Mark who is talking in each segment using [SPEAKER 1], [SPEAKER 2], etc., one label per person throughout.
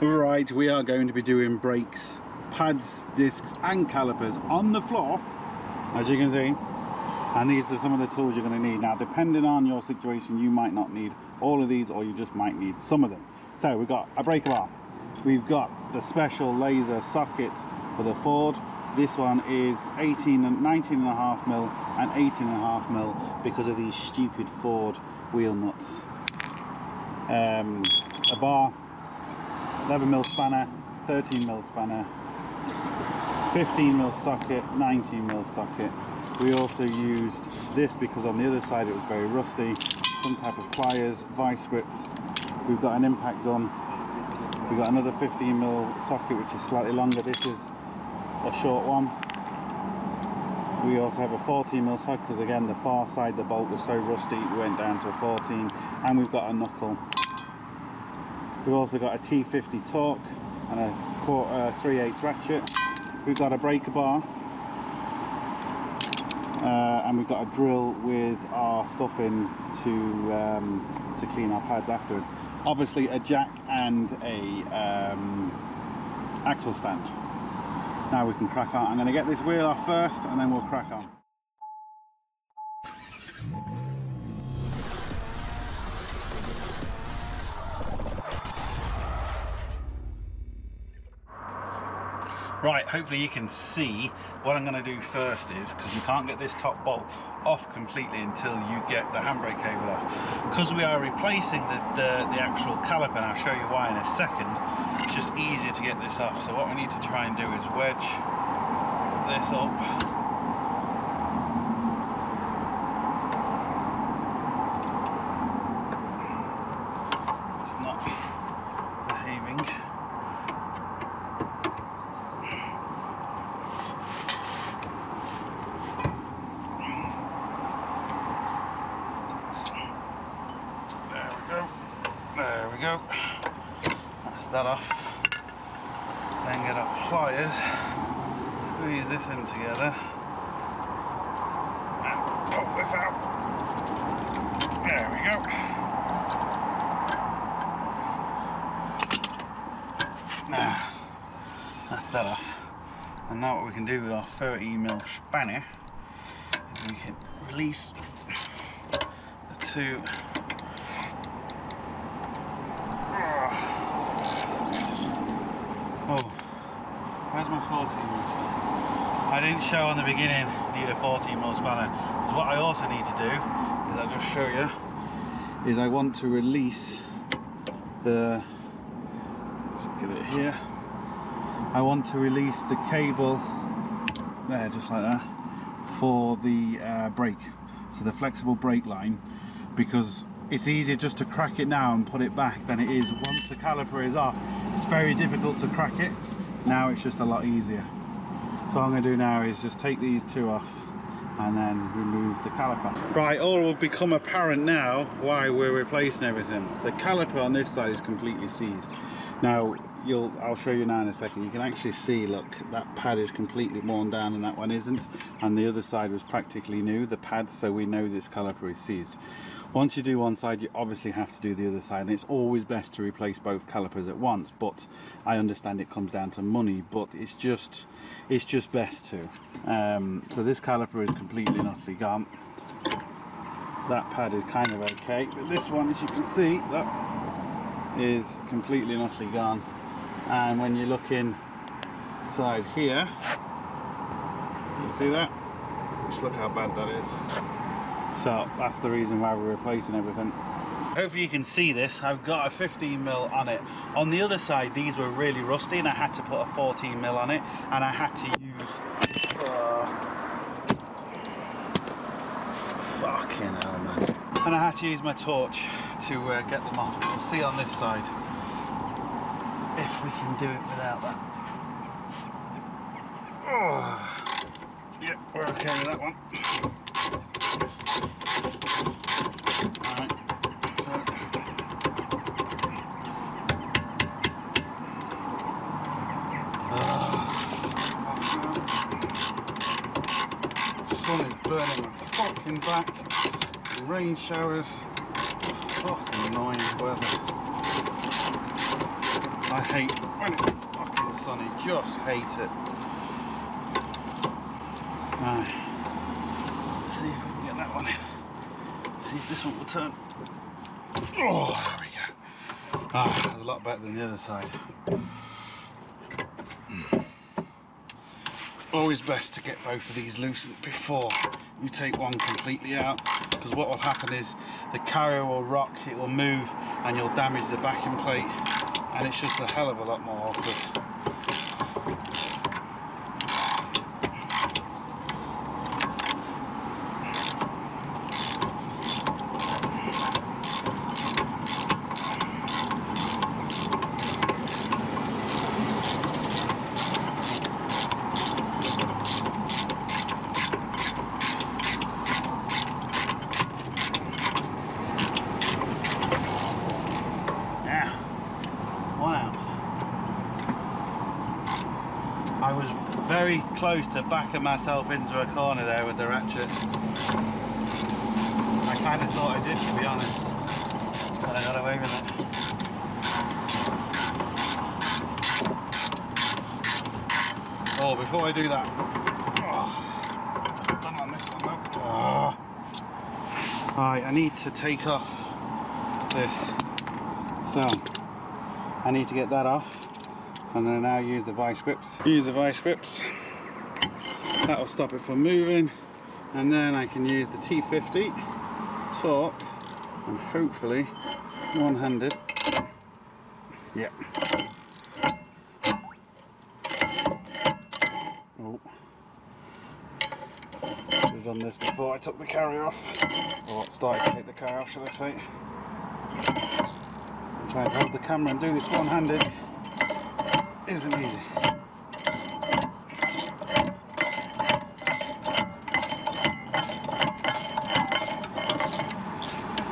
[SPEAKER 1] Right, we are going to be doing brakes, pads, discs and calipers on the floor, as you can see. And these are some of the tools you're going to need. Now, depending on your situation, you might not need all of these, or you just might need some of them. So we've got a breaker bar. We've got the special laser socket for the Ford. This one is 19.5 mil and 18.5 mil because of these stupid Ford wheel nuts. A bar, 11 mil spanner, 13 mil spanner, 15 mil socket, 19 mil socket. We also used this because on the other side it was very rusty. Some type of pliers, vice grips. We've got an impact gun. We've got another 15 mil socket which is slightly longer. This is a short one. We also have a 14 mil socket because again the far side the bolt was so rusty we went down to a 14, and we've got a knuckle. We've also got a T50 torque and a 3/8 ratchet. We've got a breaker bar, and we've got a drill with our stuff in to clean our pads afterwards. Obviously a jack and a axle stand. Now we can crack on. I'm going to get this wheel off first and then we'll crack on. Right, hopefully you can see what I'm going to do first is, because you can't get this top bolt off completely until you get the handbrake cable off. Because we are replacing the actual caliper, and I'll show you why in a second, it's just easier to get this off. So what we need to try and do is wedge this up. It's not behaving. There we go. That's that off. Then get our pliers, squeeze this in together, and pull this out. There we go. Now, that's that off. And now what we can do with our 30 mil spanner is we can release the two. Oh, where's my 14 mil spanner? I didn't show on the beginning need a 14 mil spanner. What I also need to do is, I'll just show you, is I want to release the, let's get it here. I want to release the cable there, just like that, for the brake, so the flexible brake line, because it's easier just to crack it now and put it back than it is once the caliper is off. It's very difficult to crack it. Now it's just a lot easier. So what I'm going to do now is just take these two off and then remove the caliper. Right, all will become apparent now why we're replacing everything. The caliper on this side is completely seized. Now I'll show you now in a second. You can actually see, look, that pad is completely worn down and that one isn't, and the other side was practically new, the pad, so we know this caliper is seized. Once you do one side, you obviously have to do the other side, and it's always best to replace both calipers at once, but I understand it comes down to money, but it's just best to. So this caliper is completely and utterly gone. That pad is kind of okay, but this one, as you can see, that is completely and utterly gone. And when you look inside here, you see that? Just look how bad that is. So that's the reason why we're replacing everything. Hopefully you can see this. I've got a 15 mil on it. On the other side, these were really rusty and I had to put a 14 mil on it, and I had to use fucking hell, man. And I had to use my torch to get them off. We'll see on this side if we can do it without that. Oh, yep, we're okay with that one. Alright, so the sun is burning my fucking back. Rain showers, fucking annoying weather. I hate when it's fucking sunny, just hate it. Right, let's see if we can get that one in. See if this one will turn. Oh, there we go. Ah, that's a lot better than the other side. Always best to get both of these loosened before you take one completely out, because what will happen is the carrier will rock, it will move, and you'll damage the backing plate, and it's just a hell of a lot more awkward. I was very close to backing myself into a corner there with the ratchet. I kind of thought I did, to be honest, but I got away with it. Oh, before I do that, done on this one though. Right, I need to take off this, so I need to get that off. I'm going to now use the vice grips. Use the vice grips. That will stop it from moving, and then I can use the T50 top and hopefully one-handed. Yeah. Oh. Should have done this before I took the carrier off. Or started to take the carrier off, should I say. I'm trying to hold the camera and do this one-handed. Isn't easy.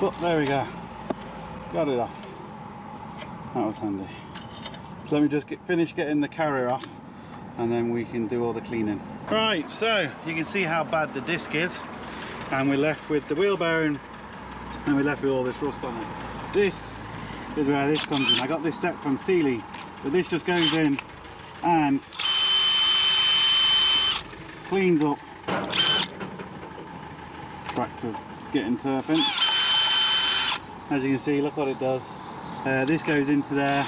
[SPEAKER 1] But there we go. Got it off. That was handy. So let me just finish getting the carrier off, and then we can do all the cleaning. Right, so you can see how bad the disc is, and we're left with the wheel bearing, and we're left with all this rust on it. This is where this comes in. I got this set from Sealy, but this just goes in and cleans up tractor getting turping. As you can see, look what it does. This goes into there.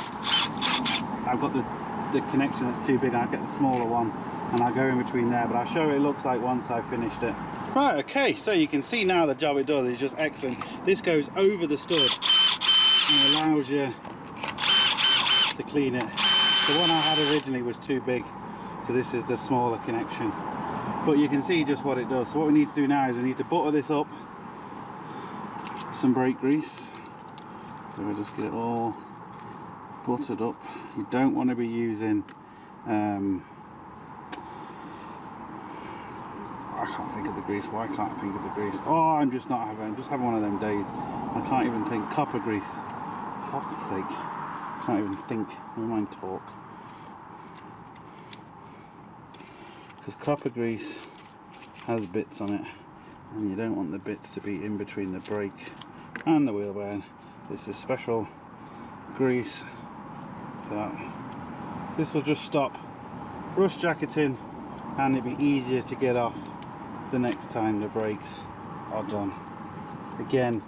[SPEAKER 1] I've got the connection that's too big. I'll get the smaller one and I'll go in between there, but I'll show you what it looks like once I've finished it. Right, okay, so you can see now the job it does is just excellent. This goes over the stud and allows you to clean it. The one I had originally was too big, so this is the smaller connection. But you can see just what it does. So what we need to do now is we need to butter this up with some brake grease. So we'll just get it all buttered up. You don't want to be using I can't think of the grease. Why can't I think of the grease? Oh, I'm just having one of them days. I can't even think. Copper grease. Fuck's sake. Can't even think. Never mind talk. Because copper grease has bits on it, and you don't want the bits to be in between the brake and the wheel bearing. This is special grease. So this will just stop rust jacketing, and it'll be easier to get off the next time the brakes are done. Again,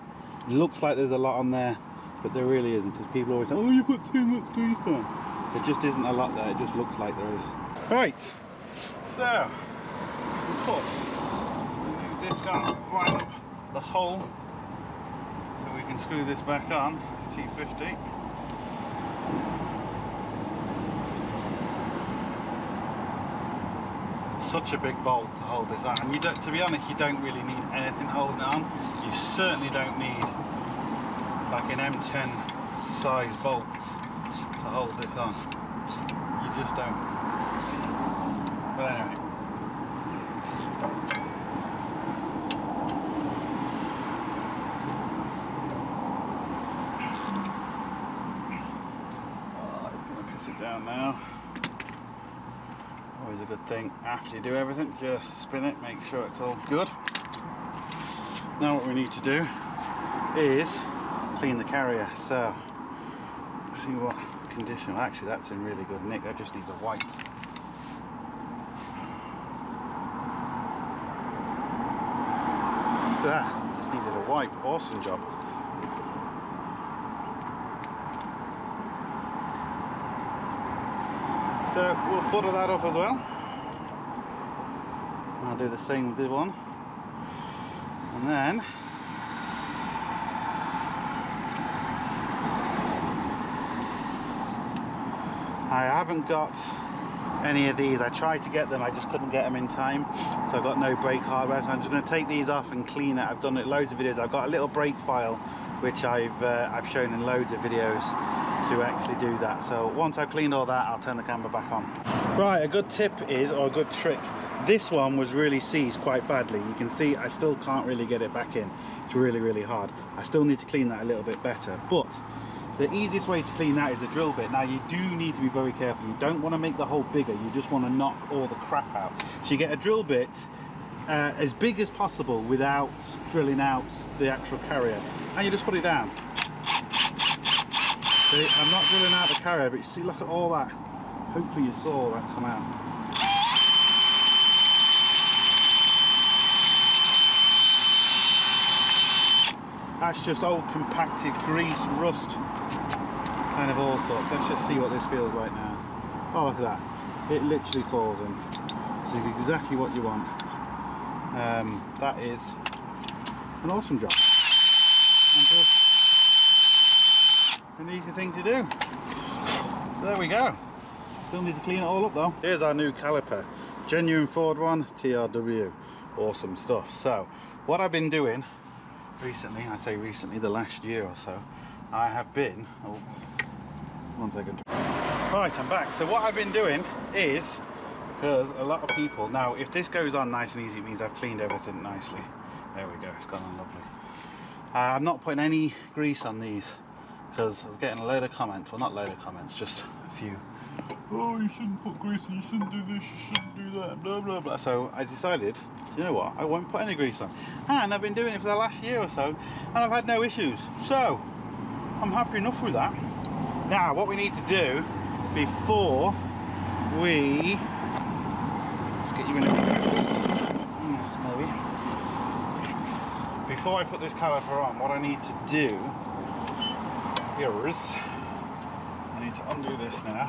[SPEAKER 1] it looks like there's a lot on there, but there really isn't, because people always say, oh, you put too much grease on. There just isn't a lot there, it just looks like there is. Right, so we put the new disc on, line up the hole so we can screw this back on. It's T50. Such a big bolt to hold this on, and you don't, to be honest, you don't really need anything holding it on. You certainly don't need like an M10 size bolt to hold this on. You just don't. But anyway. Oh, it's going to piss it down now. Always a good thing after you do everything, just spin it, make sure it's all good. Now what we need to do is clean the carrier. So see what condition. Actually, that's in really good nick. That just needs a wipe. Look at that. Just needed a wipe. Awesome job. So we'll butter that up as well. And I'll do the same with this one. And then I haven't got any of these. I tried to get them, I just couldn't get them in time, so I've got no brake hardware. So I'm just going to take these off and clean it. I've done it loads of videos. I've got a little brake file which I've shown in loads of videos to actually do that. So once I've cleaned all that, I'll turn the camera back on. Right, a good tip is, or a good trick, this one was really seized quite badly. You can see I still can't really get it back in. It's really hard. I still need to clean that a little bit better, but the easiest way to clean that is a drill bit. Now you do need to be very careful. You don't want to make the hole bigger, you just want to knock all the crap out. So you get a drill bit as big as possible without drilling out the actual carrier, and you just put it down. See, I'm not drilling out the carrier, but you see, look at all that. Hopefully you saw that come out. That's just old compacted grease, rust, kind of all sorts. Let's just see what this feels like now. Oh, look at that. It literally falls in. This is exactly what you want. That is an awesome job. And just an easy thing to do. So there we go. Still need to clean it all up though. Here's our new caliper. Genuine Ford one, TRW. Awesome stuff. So, what I've been doing recently, I say recently, the last year or so, I have been, oh, 1 second. Right, I'm back. So what I've been doing is, because a lot of people, now if this goes on nice and easy, it means I've cleaned everything nicely. There we go, it's gone on lovely. I'm not putting any grease on these, because I was getting a load of comments, well not a load of comments, just a few. Oh, you shouldn't put grease on, you shouldn't do this, you shouldn't do that, blah blah blah. So I decided, you know what, I won't put any grease on. And I've been doing it for the last year or so, and I've had no issues. So I'm happy enough with that. Now what we need to do before we, let's get you in a yes, maybe. Before I put this caliper on, what I need to do is I need to undo this now.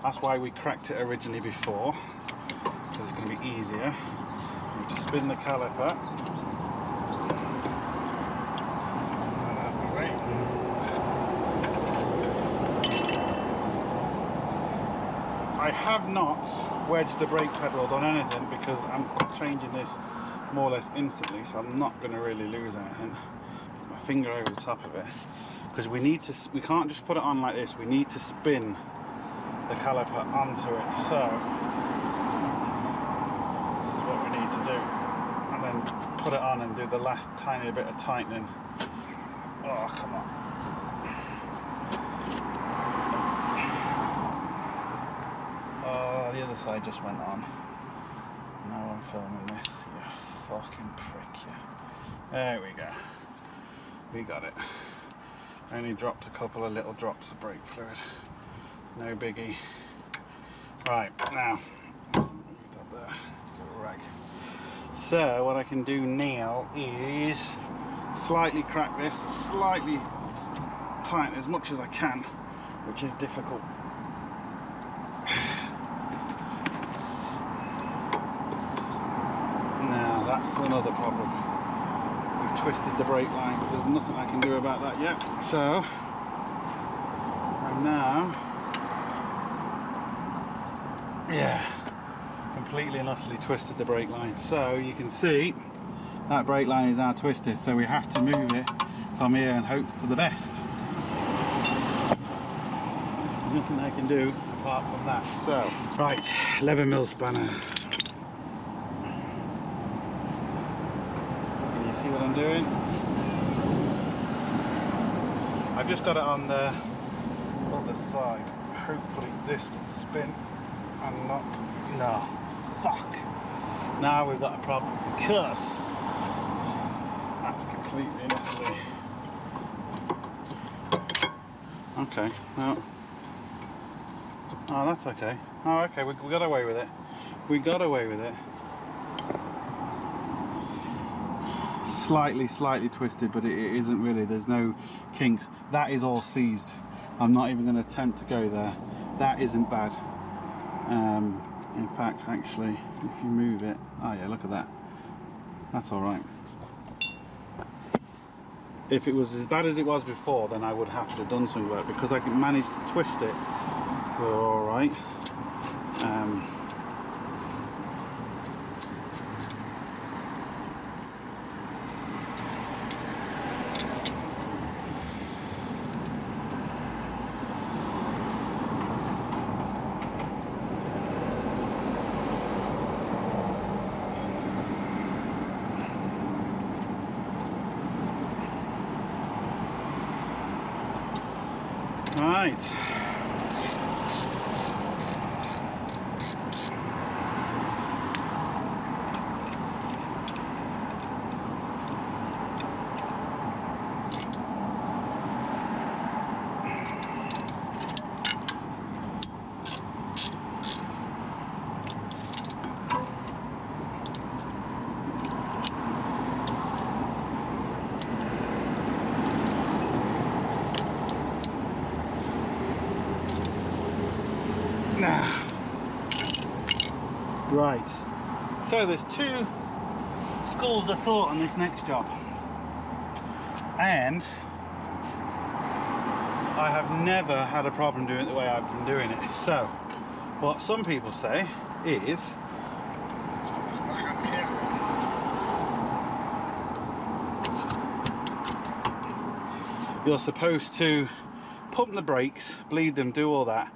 [SPEAKER 1] That's why we cracked it originally before, because it's going to be easier. I need to spin the caliper. I have not wedged the brake pedal or done anything because I'm changing this more or less instantly, so I'm not going to really lose anything. Put my finger over the top of it, because we can't just put it on like this, we need to spin the caliper onto it. So this is what we need to do, and then put it on and do the last tiny bit of tightening. Oh, come on. Oh, the other side just went on. Now I'm filming this, you fucking prick, you. There we go. We got it. Only dropped a couple of little drops of brake fluid. No biggie. Right, now, move that there, get a rag. So what I can do now is slightly crack this, slightly tighten as much as I can, which is difficult. Now that's another problem. We've twisted the brake line, but there's nothing I can do about that yet. So I'm now, yeah, completely and utterly twisted the brake line. So you can see that brake line is now twisted, so we have to move it from here and hope for the best. Nothing I can do apart from that. So, right, 11mm spanner. Can you see what I'm doing? I've just got it on the other side. Hopefully this will spin and not, no, fuck. Now we've got a problem because that's completely and utterly, okay, well, Oh, that's okay. Oh, okay, we got away with it. We got away with it. Slightly twisted, but it isn't really. There's no kinks. That is all seized. I'm not even going to attempt to go there. That isn't bad. In fact, actually, if you move it, oh yeah, look at that. That's all right. If it was as bad as it was before, then I would have to have done some work. Because I managed to twist it, we're all right. Right. Right, so there's two schools of thought on this next job, and I have never had a problem doing it the way I've been doing it. So what some people say is, let's put this back on here, you're supposed to pump the brakes, bleed them, do all that,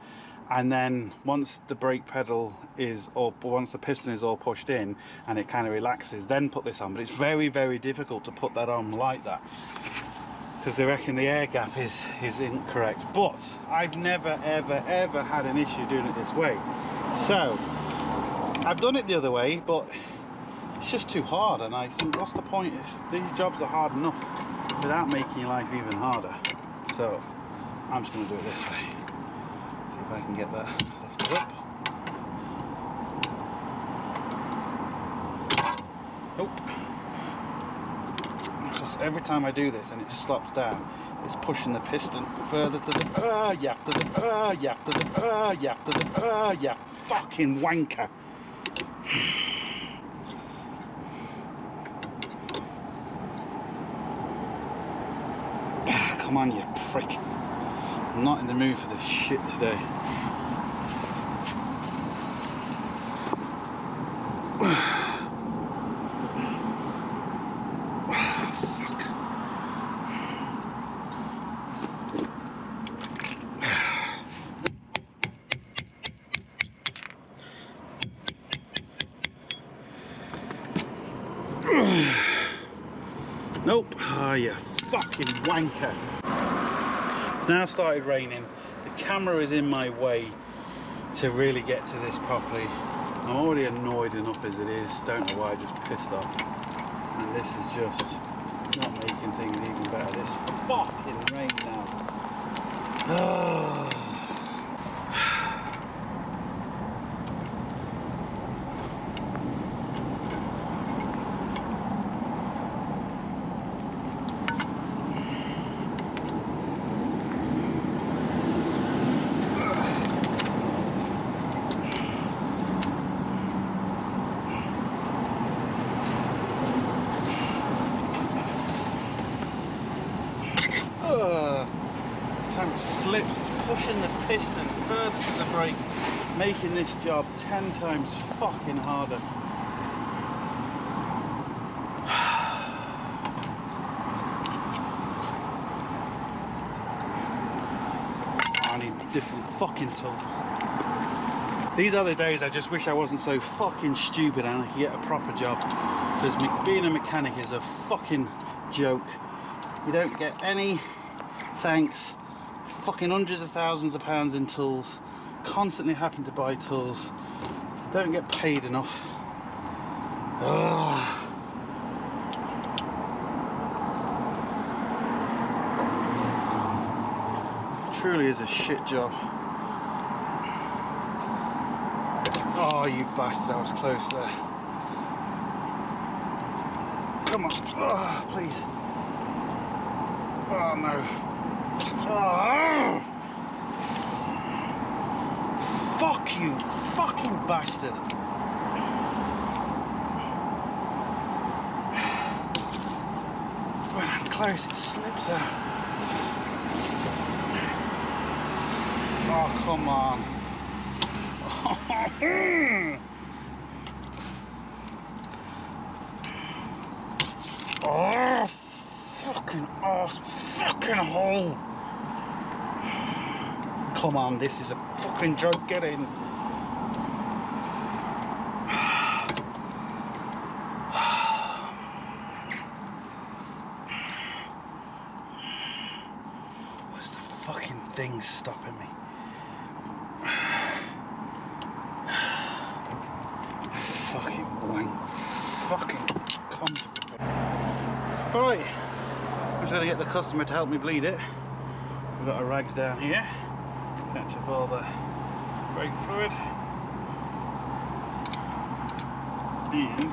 [SPEAKER 1] and then once the brake pedal is, or once the piston is all pushed in and it kind of relaxes, then put this on. But it's very difficult to put that on like that, because they reckon the air gap is incorrect. But I've never ever had an issue doing it this way. So I've done it the other way, but it's just too hard, and I think what's the point? These jobs are hard enough without making your life even harder. So I'm just going to do it this way. See if I can get that lifted up. Nope. Because every time I do this and it slops down, it's pushing the piston further to the you fucking wanker. Come on, you prick. I'm not in the mood for this shit today. Nope. Oh, you fucking wanker. It's now started raining. The camera is in my way to really get to this properly. I'm already annoyed enough as it is. Don't know why, I just pissed off. And this is just not making things even better. This fucking rain now. Time it slips, it's pushing the piston further to the brakes, making this job 10 times fucking harder. I need different fucking tools. These are the days I just wish I wasn't so fucking stupid and I could get a proper job, because being a mechanic is a fucking joke. You don't get any thanks. Fucking hundreds of thousands of pounds in tools, constantly having to buy tools, don't get paid enough. Ugh. Truly is a shit job. Oh, you bastard, I was close there. Come on. Oh, please. Oh, no. Oh. Fuck you, fucking bastard. When I'm close, it slips out. Oh, come on. Oh, fucking arse, fucking hole. Come on, this is a fucking joke, get in. What's the fucking thing stopping me? Fucking wank. Fucking cunt. Right, I'm trying to get the customer to help me bleed it. We've got our rags down here. Catch up all the brake fluid. And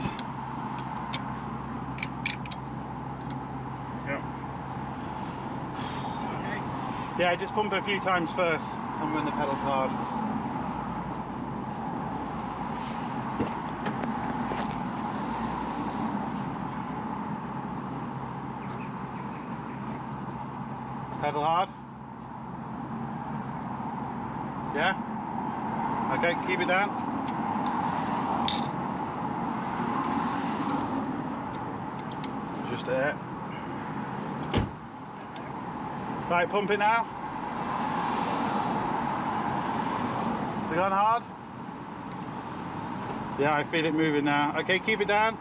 [SPEAKER 1] yep. Okay. Yeah, just pump it a few times first and when the pedal's hard. Pedal hard. Yeah? Okay, keep it down. Just there. Right, pump it now. Has it gone hard? Yeah, I feel it moving now. Okay, keep it down.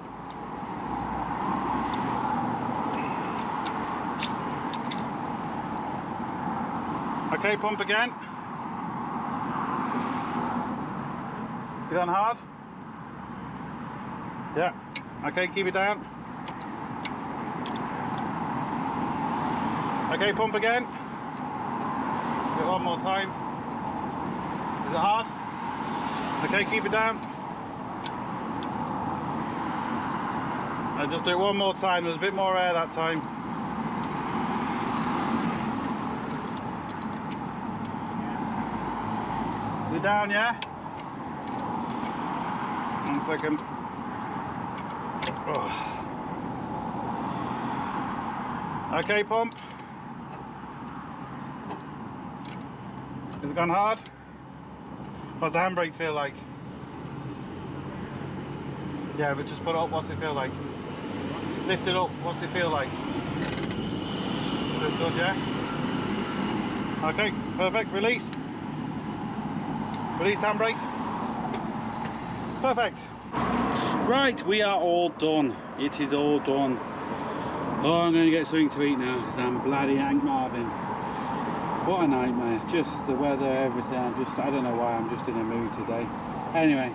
[SPEAKER 1] Okay, pump again. Has it gone hard? Yeah. Okay, keep it down. Okay, pump again. Do it one more time. Is it hard? Okay, keep it down. I'll just do it one more time. There's a bit more air that time. Is it down, yeah? 1 second. Oh. Okay, pump. Has it gone hard? What's the handbrake feel like? Yeah, but just put it up, what's it feel like? Lift it up, what's it feel like? Just good, yeah? Okay, perfect, release. Release handbrake. Perfect. Right, we are all done. It is all done. Oh, I'm going to get something to eat now because I'm bloody Hank Marvin. What a nightmare. Just the weather, everything. I don't know why, I'm just in a mood today. Anyway,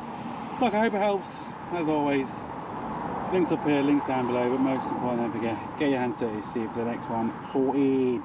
[SPEAKER 1] look, I hope it helps. As always, links up here, links down below, but most important, don't forget, get your hands dirty, see you for the next one. Sorted.